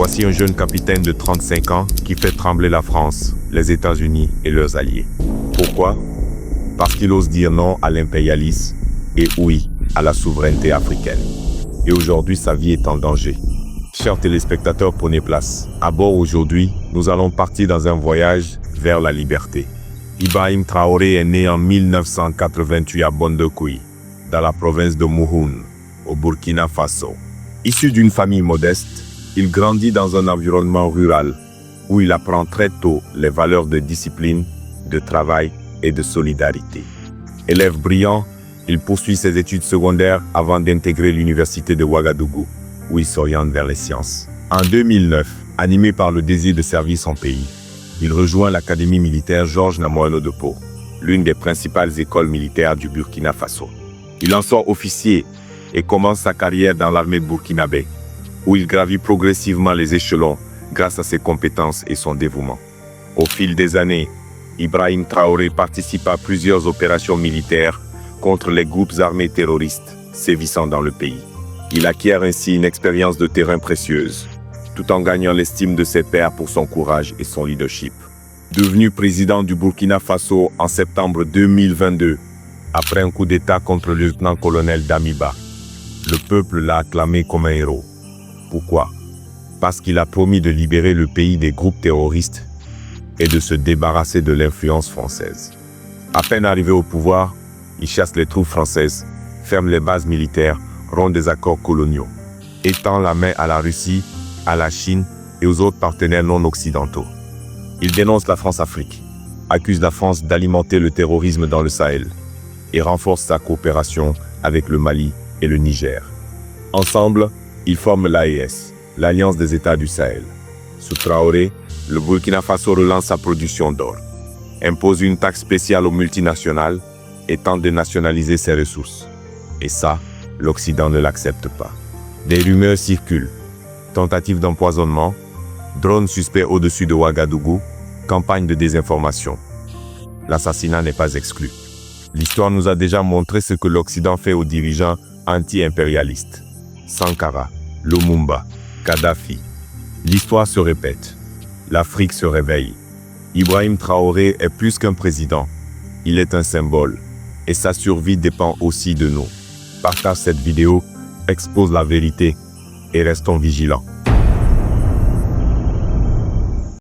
Voici un jeune capitaine de 35 ans qui fait trembler la France, les États-Unis et leurs alliés. Pourquoi? Parce qu'il ose dire non à l'impérialisme et oui à la souveraineté africaine. Et aujourd'hui, sa vie est en danger. Chers téléspectateurs, prenez place. À bord aujourd'hui, nous allons partir dans un voyage vers la liberté. Ibrahim Traoré est né en 1988 à Bondoukoui, dans la province de Mouhoun, au Burkina Faso. Issu d'une famille modeste, il grandit dans un environnement rural où il apprend très tôt les valeurs de discipline, de travail et de solidarité. Élève brillant, il poursuit ses études secondaires avant d'intégrer l'université de Ouagadougou, où il s'oriente vers les sciences. En 2009, animé par le désir de servir son pays, il rejoint l'académie militaire Georges Namoano de Pau, l'une des principales écoles militaires du Burkina Faso. Il en sort officier et commence sa carrière dans l'armée burkinabé, où il gravit progressivement les échelons grâce à ses compétences et son dévouement. Au fil des années, Ibrahim Traoré participe à plusieurs opérations militaires contre les groupes armés terroristes sévissant dans le pays. Il acquiert ainsi une expérience de terrain précieuse, tout en gagnant l'estime de ses pairs pour son courage et son leadership. Devenu président du Burkina Faso en septembre 2022, après un coup d'État contre le lieutenant-colonel Damiba, le peuple l'a acclamé comme un héros. Pourquoi? Parce qu'il a promis de libérer le pays des groupes terroristes et de se débarrasser de l'influence française. À peine arrivé au pouvoir, il chasse les troupes françaises, ferme les bases militaires, rompt des accords coloniaux, étend la main à la Russie, à la Chine et aux autres partenaires non occidentaux. Il dénonce la France-Afrique, accuse la France d'alimenter le terrorisme dans le Sahel et renforce sa coopération avec le Mali et le Niger. Ensemble, ils forment l'AES, l'Alliance des États du Sahel. Sous Traoré, le Burkina Faso relance sa production d'or, impose une taxe spéciale aux multinationales et tente de nationaliser ses ressources. Et ça, l'Occident ne l'accepte pas. Des rumeurs circulent. Tentative d'empoisonnement, drone suspect au-dessus de Ouagadougou, campagne de désinformation. L'assassinat n'est pas exclu. L'histoire nous a déjà montré ce que l'Occident fait aux dirigeants anti-impérialistes. Sankara, Lumumba, Kadhafi. L'histoire se répète. L'Afrique se réveille. Ibrahim Traoré est plus qu'un président. Il est un symbole. Et sa survie dépend aussi de nous. Partage cette vidéo, expose la vérité et restons vigilants.